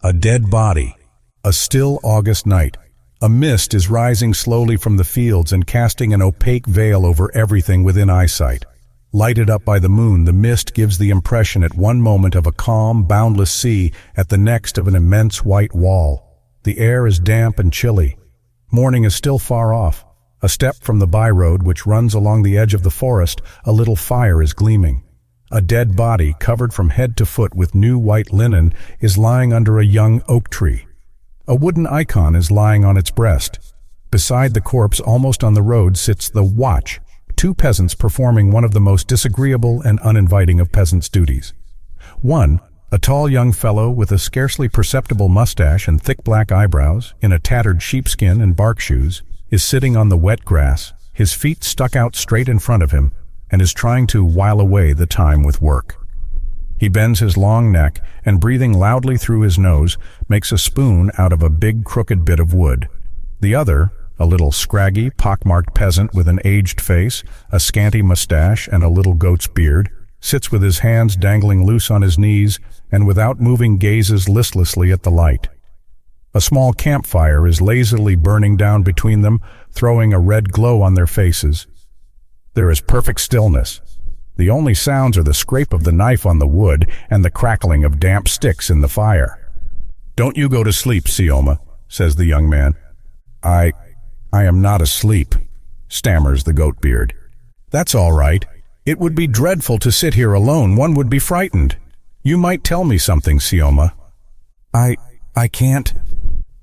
A dead body. A still August night. A mist is rising slowly from the fields and casting an opaque veil over everything within eyesight. Lighted up by the moon, the mist gives the impression at one moment of a calm, boundless sea, at the next of an immense white wall. The air is damp and chilly. Morning is still far off. A step from the by-road which runs along the edge of the forest, a little fire is gleaming. A dead body, covered from head to foot with new white linen, is lying under a young oak tree. A wooden icon is lying on its breast. Beside the corpse, almost on the road, sits the watch, two peasants performing one of the most disagreeable and uninviting of peasants' duties. One, a tall young fellow with a scarcely perceptible mustache and thick black eyebrows, in a tattered sheepskin and bark shoes, is sitting on the wet grass, his feet stuck out straight in front of him, and is trying to while away the time with work. He bends his long neck and, breathing loudly through his nose, makes a spoon out of a big crooked bit of wood. The other, a little scraggy, pockmarked peasant with an aged face, a scanty mustache, and a little goat's beard, sits with his hands dangling loose on his knees and without moving gazes listlessly at the light. A small campfire is lazily burning down between them, throwing a red glow on their faces. There is perfect stillness. The only sounds are the scrape of the knife on the wood and the crackling of damp sticks in the fire. "Don't you go to sleep, Sioma," says the young man. I am not asleep," stammers the goat-beard. "That's all right. It would be dreadful to sit here alone. One would be frightened. You might tell me something, Sioma." I can't."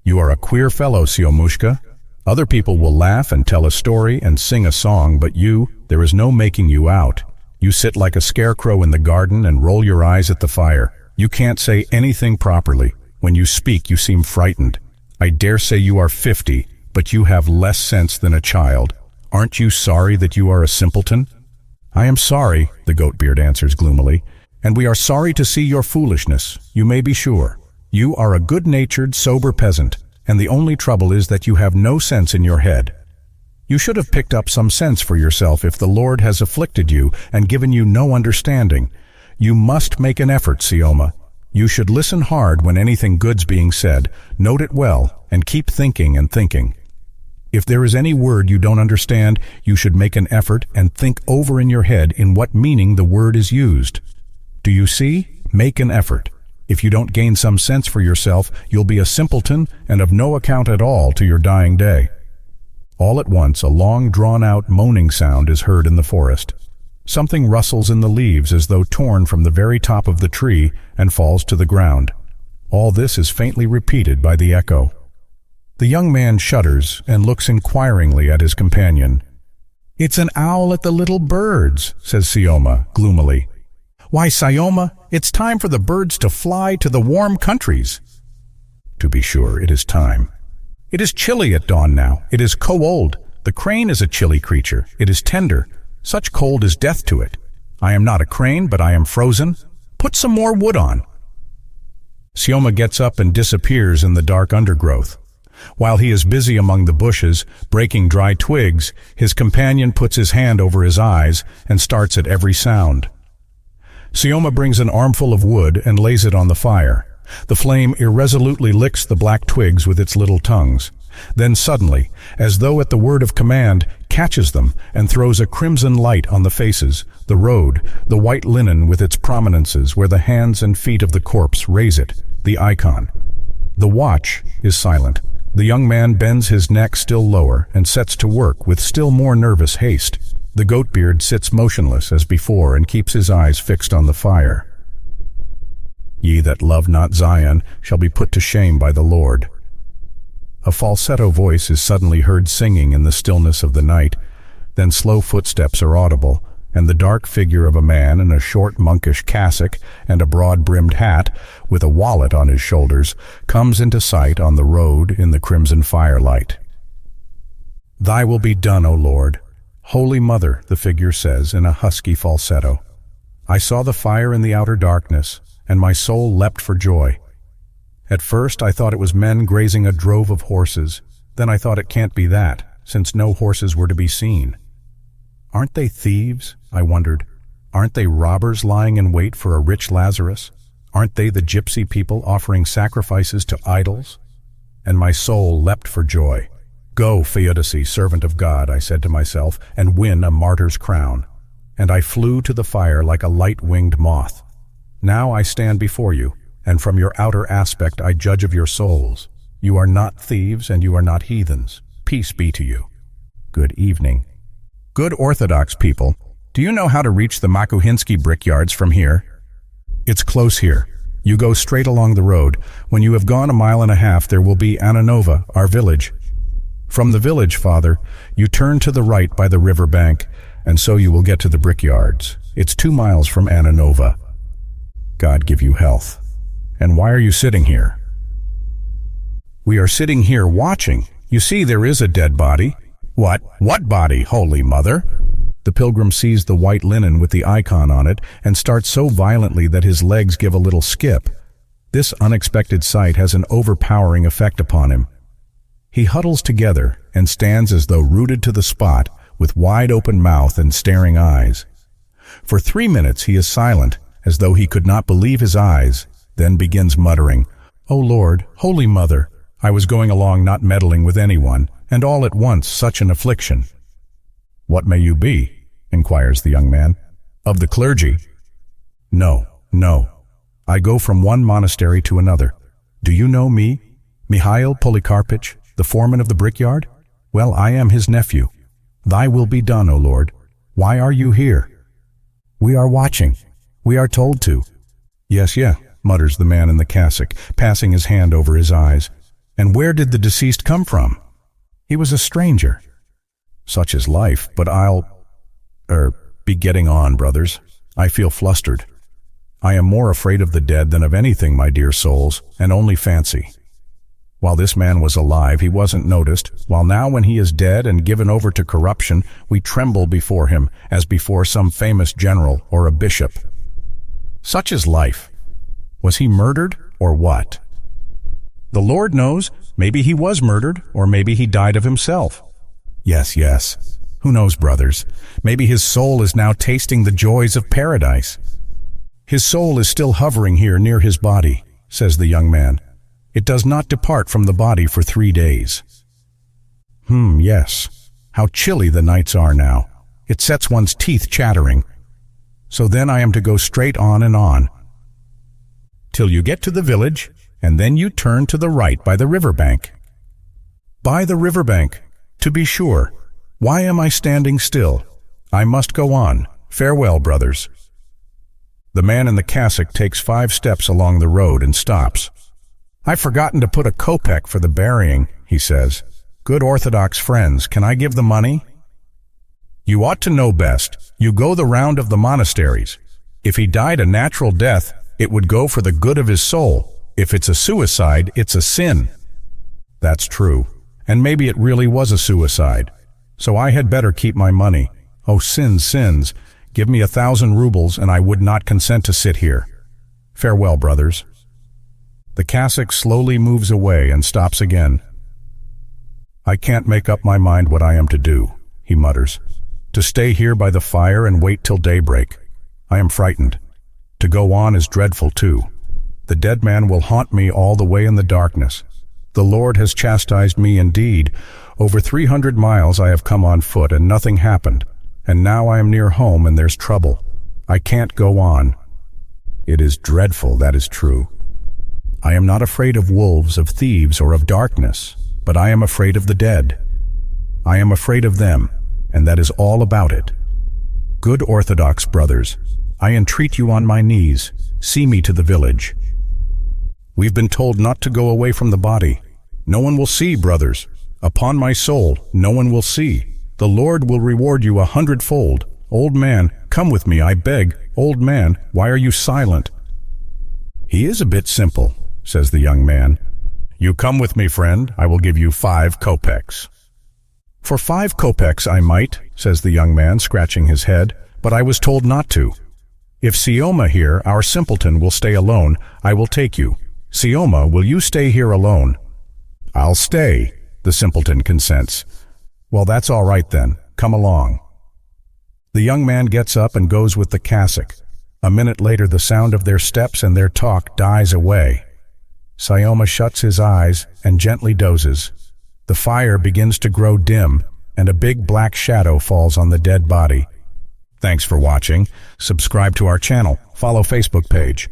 "You are a queer fellow, Siomushka. Other people will laugh and tell a story and sing a song, but you, there is no making you out. You sit like a scarecrow in the garden and roll your eyes at the fire. You can't say anything properly. When you speak, you seem frightened. I dare say you are 50, but you have less sense than a child. Aren't you sorry that you are a simpleton?" "I am sorry," the goat-beard answers gloomily, "and we are sorry to see your foolishness, you may be sure. You are a good-natured, sober peasant, and the only trouble is that you have no sense in your head. You should have picked up some sense for yourself if the Lord has afflicted you and given you no understanding. You must make an effort, Sioma. You should listen hard when anything good's being said, note it well, and keep thinking and thinking. If there is any word you don't understand, you should make an effort and think over in your head in what meaning the word is used. Do you see? Make an effort. If you don't gain some sense for yourself, you'll be a simpleton and of no account at all to your dying day." All at once, a long, drawn-out moaning sound is heard in the forest. Something rustles in the leaves as though torn from the very top of the tree and falls to the ground. All this is faintly repeated by the echo. The young man shudders and looks inquiringly at his companion. "It's an owl at the little birds," says Sioma gloomily. "Why, Sioma, it's time for the birds to fly to the warm countries." "To be sure, it is time." "It is chilly at dawn now. It is cold. The crane is a chilly creature. It is tender. Such cold is death to it. I am not a crane, but I am frozen. Put some more wood on." Sioma gets up and disappears in the dark undergrowth. While he is busy among the bushes, breaking dry twigs, his companion puts his hand over his eyes and starts at every sound. Sioma brings an armful of wood and lays it on the fire. The flame irresolutely licks the black twigs with its little tongues. Then suddenly, as though at the word of command, catches them and throws a crimson light on the faces, the road, the white linen with its prominences where the hands and feet of the corpse raise it, the icon. The watch is silent. The young man bends his neck still lower and sets to work with still more nervous haste. The goat-beard sits motionless as before and keeps his eyes fixed on the fire. "Ye that love not Zion shall be put to shame by the Lord." A falsetto voice is suddenly heard singing in the stillness of the night. Then slow footsteps are audible, and the dark figure of a man in a short monkish cassock and a broad-brimmed hat, with a wallet on his shoulders, comes into sight on the road in the crimson firelight. "Thy will be done, O Lord." "Holy Mother," the figure says in a husky falsetto. "I saw the fire in the outer darkness, and my soul leapt for joy. At first I thought it was men grazing a drove of horses. Then I thought it can't be that, since no horses were to be seen. Aren't they thieves? I wondered. Aren't they robbers lying in wait for a rich Lazarus? Aren't they the gypsy people offering sacrifices to idols? And my soul leapt for joy. Go, Theodicy, servant of God, I said to myself, and win a martyr's crown. And I flew to the fire like a light-winged moth. Now I stand before you, and from your outer aspect I judge of your souls. You are not thieves and you are not heathens. Peace be to you. Good evening. Good Orthodox people, do you know how to reach the Makuhinsky brickyards from here? It's close here. You go straight along the road. When you have gone a mile and a half, there will be Ananova, our village. From the village, Father, you turn to the right by the river bank, and so you will get to the brickyards. It's 2 miles from Ananova. God give you health. And why are you sitting here? We are sitting here watching. You see, there is a dead body. What? What body, Holy Mother? The pilgrim sees the white linen with the icon on it and starts so violently that his legs give a little skip. This unexpected sight has an overpowering effect upon him. He huddles together and stands as though rooted to the spot, with wide open mouth and staring eyes. For 3 minutes he is silent, as though he could not believe his eyes, then begins muttering, "O Lord, Holy Mother, I was going along not meddling with anyone, and all at once such an affliction." "What may you be?" inquires the young man. "Of the clergy?" No. I go from one monastery to another. Do you know me? Mihail Polikarpych, the foreman of the brickyard? Well, I am his nephew. Thy will be done, O Lord. Why are you here? We are watching. We are told to. Yes, mutters the man in the cassock, passing his hand over his eyes. And where did the deceased come from? He was a stranger. Such is life, but I'll be getting on, brothers. I feel flustered. I am more afraid of the dead than of anything, my dear souls, and only fancy. While this man was alive, he wasn't noticed, while now when he is dead and given over to corruption, we tremble before him as before some famous general or a bishop. Such is life. Was he murdered, or what? The Lord knows. Maybe he was murdered, or maybe he died of himself. Yes. Who knows, brothers? Maybe his soul is now tasting the joys of paradise. His soul is still hovering here near his body, says the young man. It does not depart from the body for 3 days. Yes. How chilly the nights are now. It sets one's teeth chattering. So then I am to go straight on and on, till you get to the village, and then you turn to the right by the river bank. By the river bank, to be sure. Why am I standing still? I must go on. Farewell, brothers. The man in the cassock takes 5 steps along the road and stops. I've forgotten to put a kopeck for the burying, he says. Good Orthodox friends, can I give the money? You ought to know best. You go the round of the monasteries. If he died a natural death, it would go for the good of his soul. If it's a suicide, it's a sin. That's true. And maybe it really was a suicide. So I had better keep my money. Oh, sins. Give me 1,000 rubles and I would not consent to sit here. Farewell, brothers. The cassock slowly moves away and stops again. I can't make up my mind what I am to do, he mutters. To stay here by the fire and wait till daybreak. I am frightened. To go on is dreadful too. The dead man will haunt me all the way in the darkness. The Lord has chastised me indeed. Over 300 miles I have come on foot and nothing happened. And now I am near home and there's trouble. I can't go on. It is dreadful, that is true. I am not afraid of wolves, of thieves, or of darkness, but I am afraid of the dead. I am afraid of them, and that is all about it. Good Orthodox brothers, I entreat you on my knees, see me to the village. We've been told not to go away from the body. No one will see, brothers. Upon my soul, no one will see. The Lord will reward you 100-fold. Old man, come with me, I beg. Old man, why are you silent? He is a bit simple, says the young man. You come with me, friend. I will give you 5 kopecks. For 5 kopecks I might, says the young man, scratching his head, but I was told not to. If Sioma here, our simpleton, will stay alone, I will take you. Sioma, will you stay here alone? I'll stay, the simpleton consents. Well, that's all right then. Come along. The young man gets up and goes with the cassock. A minute later, the sound of their steps and their talk dies away. Sayoma shuts his eyes and gently dozes. The fire begins to grow dim, and a big black shadow falls on the dead body. Thanks for watching. Subscribe to our channel. Follow Facebook page.